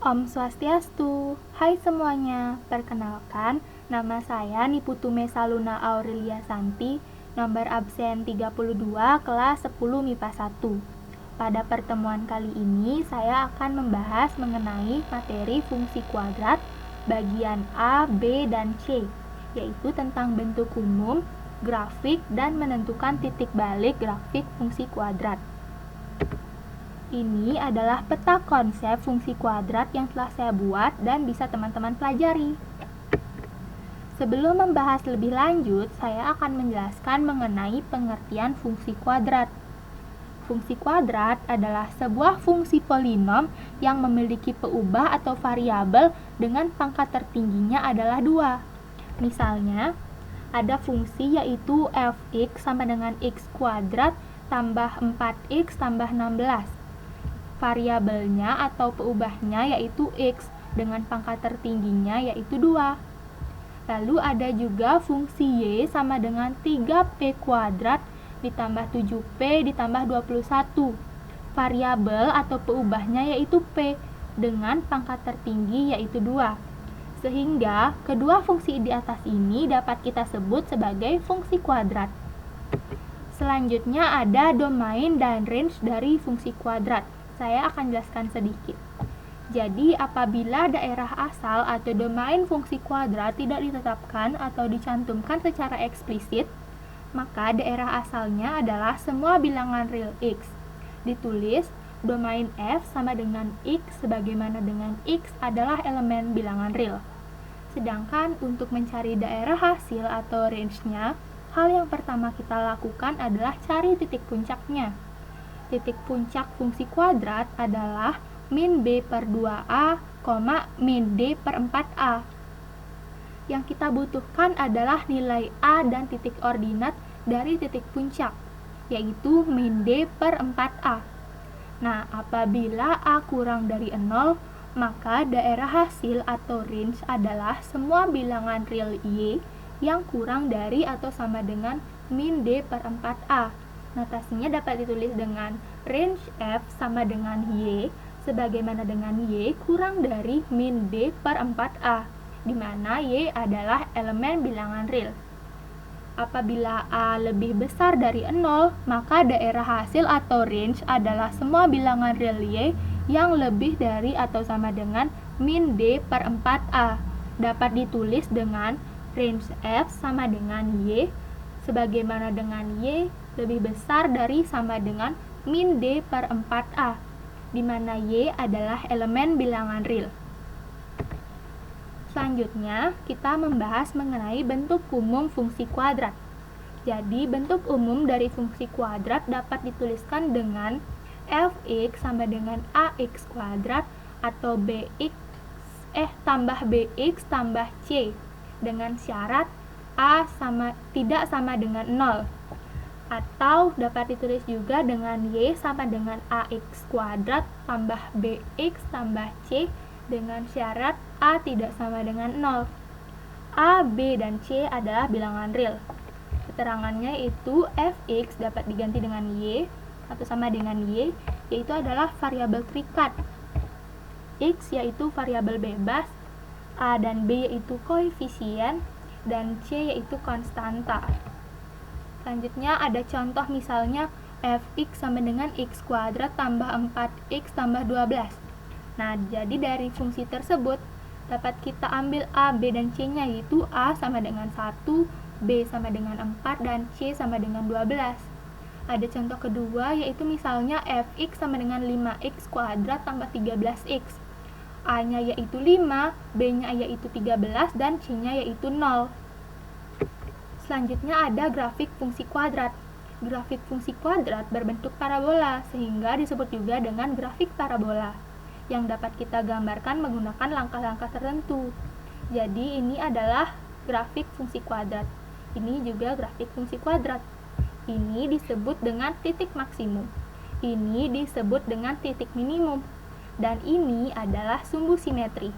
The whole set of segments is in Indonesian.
Om Swastiastu, hai semuanya, perkenalkan, nama saya Niputu Mesaluna Aurelia Santi, nomor absen 32, kelas 10 MIPA 1. Pada pertemuan kali ini, saya akan membahas mengenai materi fungsi kuadrat, bagian A, B, dan C, yaitu tentang bentuk umum, grafik, dan menentukan titik balik grafik fungsi kuadrat. Ini adalah peta konsep fungsi kuadrat yang telah saya buat dan bisa teman-teman pelajari. Sebelum membahas lebih lanjut, saya akan menjelaskan mengenai pengertian fungsi kuadrat. Fungsi kuadrat adalah sebuah fungsi polinom yang memiliki peubah atau variabel dengan pangkat tertingginya adalah 2. Misalnya, ada fungsi yaitu f(x) sama dengan x kuadrat tambah 4x tambah 16. Variabelnya atau peubahnya yaitu x dengan pangkat tertingginya yaitu 2. Lalu ada juga fungsi y sama dengan 3p kuadrat ditambah 7p ditambah 21. Variabel atau peubahnya yaitu p dengan pangkat tertinggi yaitu 2. Sehingga kedua fungsi di atas ini dapat kita sebut sebagai fungsi kuadrat. Selanjutnya ada domain dan range dari fungsi kuadrat. Saya akan jelaskan sedikit. Jadi, apabila daerah asal atau domain fungsi kuadrat tidak ditetapkan atau dicantumkan secara eksplisit, maka daerah asalnya adalah semua bilangan real x. Ditulis domain f sama dengan x sebagaimana dengan x adalah elemen bilangan real. Sedangkan untuk mencari daerah hasil atau range-nya, hal yang pertama kita lakukan adalah cari titik puncaknya. Titik puncak fungsi kuadrat adalah min b per 2a, min d per 4a. Yang kita butuhkan adalah nilai a dan titik ordinat dari titik puncak, yaitu min d per 4a. Nah, apabila a kurang dari 0, maka daerah hasil atau range adalah semua bilangan real y yang kurang dari atau sama dengan min d per 4a. Notasinya dapat ditulis dengan range f sama dengan y sebagaimana dengan y kurang dari min d per 4a, di mana y adalah elemen bilangan real. Apabila a lebih besar dari 0, maka daerah hasil atau range adalah semua bilangan real y yang lebih dari atau sama dengan min d per 4a. Dapat ditulis dengan range f sama dengan y sebagaimana dengan y lebih besar dari sama dengan min d per 4a, di mana y adalah elemen bilangan real. Selanjutnya, kita membahas mengenai bentuk umum fungsi kuadrat. Jadi, bentuk umum dari fungsi kuadrat dapat dituliskan dengan f(x) sama dengan ax kuadrat atau tambah bx tambah c dengan syarat a tidak sama dengan 0. Atau dapat ditulis juga dengan y sama dengan ax kuadrat tambah bx tambah c dengan syarat a tidak sama dengan 0. A, b, dan c adalah bilangan real. Keterangannya itu fx dapat diganti dengan y atau sama dengan y, yaitu adalah variabel terikat. X yaitu variabel bebas, a dan b yaitu koefisien, dan c yaitu konstanta. Selanjutnya ada contoh misalnya fx sama dengan x kuadrat tambah 4x tambah 12. Nah, jadi dari fungsi tersebut dapat kita ambil a, b, dan c-nya, yaitu a sama dengan 1, b sama dengan 4, dan c sama dengan 12. Ada contoh kedua yaitu misalnya fx sama dengan 5x kuadrat tambah 13x. A-nya yaitu 5, b-nya yaitu 13, dan c-nya yaitu 0. Selanjutnya ada grafik fungsi kuadrat. Grafik fungsi kuadrat berbentuk parabola, sehingga disebut juga dengan grafik parabola, yang dapat kita gambarkan menggunakan langkah-langkah tertentu. Jadi ini adalah grafik fungsi kuadrat. Ini juga grafik fungsi kuadrat. Ini disebut dengan titik maksimum. Ini disebut dengan titik minimum. Dan ini adalah sumbu simetri.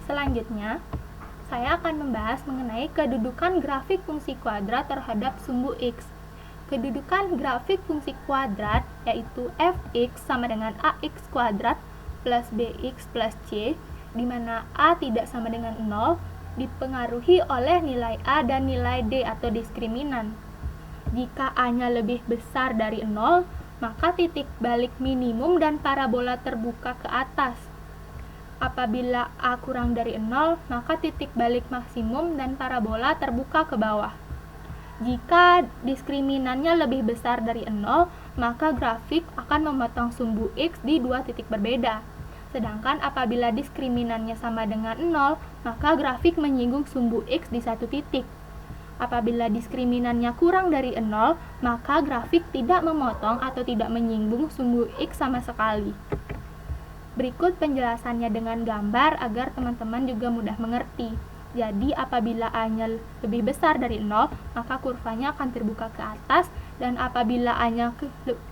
Selanjutnya, saya akan membahas mengenai kedudukan grafik fungsi kuadrat terhadap sumbu x. Kedudukan grafik fungsi kuadrat yaitu fx sama dengan ax kuadrat plus bx plus c, di mana a tidak sama dengan 0, dipengaruhi oleh nilai a dan nilai d atau diskriminan. Jika a-nya lebih besar dari 0, maka titik balik minimum dan parabola terbuka ke atas. Apabila a kurang dari 0, maka titik balik maksimum dan parabola terbuka ke bawah. Jika diskriminannya lebih besar dari 0, maka grafik akan memotong sumbu x di dua titik berbeda. Sedangkan apabila diskriminannya sama dengan 0, maka grafik menyinggung sumbu x di satu titik. Apabila diskriminannya kurang dari 0, maka grafik tidak memotong atau tidak menyinggung sumbu x sama sekali. Berikut penjelasannya dengan gambar agar teman-teman juga mudah mengerti. Jadi apabila a-nya lebih besar dari 0, maka kurvanya akan terbuka ke atas, dan apabila a-nya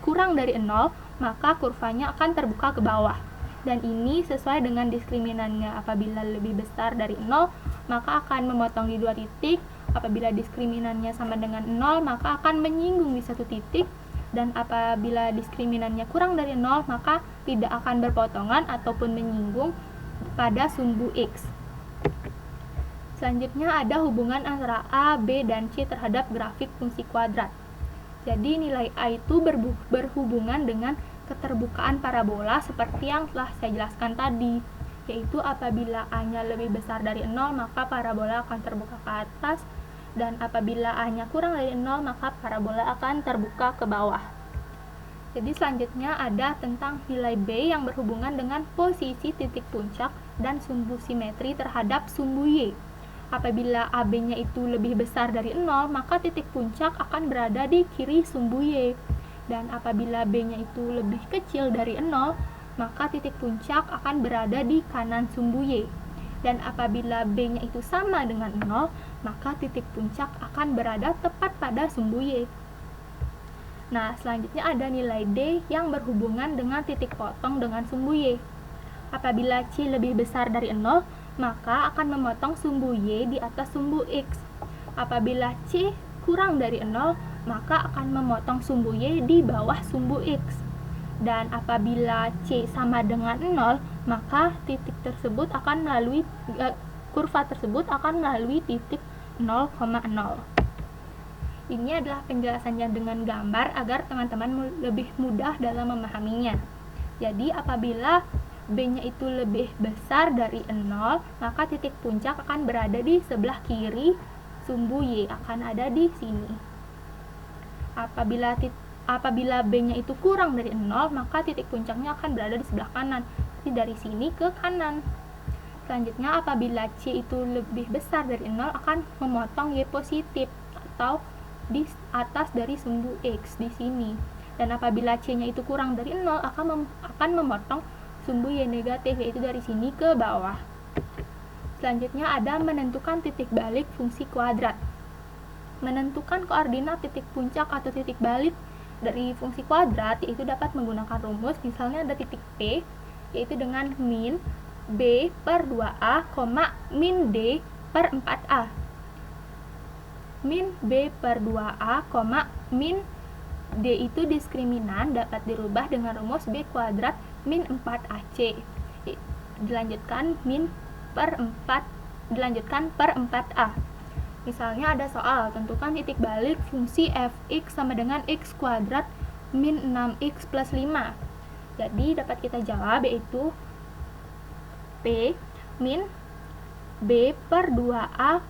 kurang dari 0, maka kurvanya akan terbuka ke bawah. Dan ini sesuai dengan diskriminannya. Apabila lebih besar dari 0, maka akan memotong di dua titik. Apabila diskriminannya sama dengan 0, maka akan menyinggung di satu titik. Dan apabila diskriminannya kurang dari 0, maka tidak akan berpotongan ataupun menyinggung pada sumbu x. Selanjutnya ada hubungan antara a, b, dan c terhadap grafik fungsi kuadrat. Jadi nilai a itu berhubungan dengan keterbukaan parabola seperti yang telah saya jelaskan tadi, yaitu apabila a-nya lebih besar dari 0, maka parabola akan terbuka ke atas, dan apabila a-nya kurang dari 0, maka parabola akan terbuka ke bawah. Jadi selanjutnya ada tentang nilai b yang berhubungan dengan posisi titik puncak dan sumbu simetri terhadap sumbu y. Apabila AB-nya itu lebih besar dari 0, maka titik puncak akan berada di kiri sumbu y. Dan apabila B-nya itu lebih kecil dari 0, maka titik puncak akan berada di kanan sumbu y. Dan apabila B-nya itu sama dengan 0, maka titik puncak akan berada tepat pada sumbu y. Nah, selanjutnya ada nilai D yang berhubungan dengan titik potong dengan sumbu y. Apabila C lebih besar dari 0, maka akan memotong sumbu y di atas sumbu x. Apabila C kurang dari 0, maka akan memotong sumbu y di bawah sumbu x. Dan apabila C sama dengan 0, maka titik tersebut akan melalui kurva tersebut akan melalui titik 0,0. Ini adalah penjelasannya dengan gambar agar teman-teman lebih mudah dalam memahaminya. Jadi apabila B-nya itu lebih besar dari 0, maka titik puncak akan berada di sebelah kiri, sumbu y akan ada di sini. Apabila B-nya itu kurang dari 0, maka titik puncaknya akan berada di sebelah kanan, jadi dari sini ke kanan. Selanjutnya apabila C itu lebih besar dari 0, akan memotong y positif atau di atas dari sumbu x di sini. Dan apabila C-nya itu kurang dari 0, akan memotong sumbu y negatif, yaitu dari sini ke bawah. Selanjutnya ada menentukan titik balik fungsi kuadrat. Menentukan koordinat titik puncak atau titik balik dari fungsi kuadrat yaitu dapat menggunakan rumus. Misalnya ada titik P, yaitu dengan min B per 2A, min D per 4A. Min B per 2A, min D itu diskriminan dapat dirubah dengan rumus B kuadrat min 4AC. Dilanjutkan per 4A. Misalnya ada soal, tentukan titik balik fungsi fx sama dengan x kuadrat min 6x plus 5. Jadi dapat kita jawab yaitu P min B per 2A,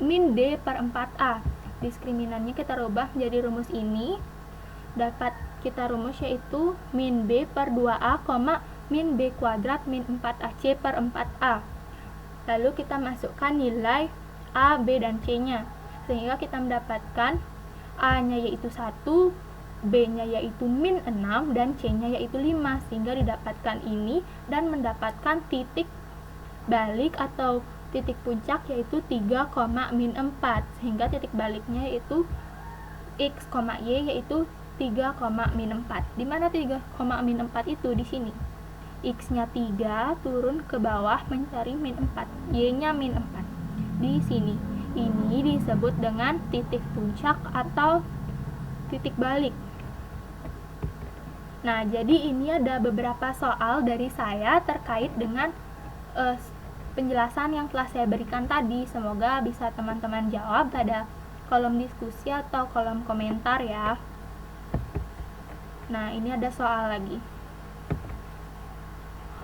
min D per 4A. Diskriminannya kita rubah menjadi rumus ini. Dapat kita rumus yaitu min B per 2A, min B kuadrat min 4AC per 4A. Lalu kita masukkan nilai A, B, dan C-nya. Sehingga kita mendapatkan A-nya yaitu 1, B-nya yaitu min 6, dan C-nya yaitu 5. Sehingga didapatkan ini dan mendapatkan titik balik atau titik puncak yaitu 3, min 4. Sehingga titik baliknya yaitu X, Y yaitu 3, min 4. Di mana 3, min 4 itu di sini. X-nya 3 turun ke bawah mencari min 4. Y-nya min 4. Di sini. Ini disebut dengan titik puncak atau titik balik. Nah, jadi ini ada beberapa soal dari saya terkait dengan penjelasan yang telah saya berikan tadi. Semoga bisa teman-teman jawab pada kolom diskusi atau kolom komentar ya. Nah, ini ada soal lagi.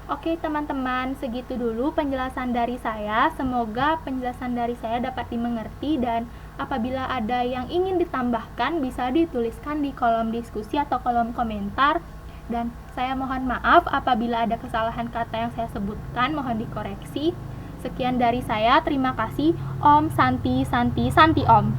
Oke teman-teman, segitu dulu penjelasan dari saya. Semoga penjelasan dari saya dapat dimengerti, dan apabila ada yang ingin ditambahkan bisa dituliskan di kolom diskusi atau kolom komentar. Dan saya mohon maaf apabila ada kesalahan kata yang saya sebutkan, mohon dikoreksi. Sekian dari saya, terima kasih. Om Santi Santi Santi Om.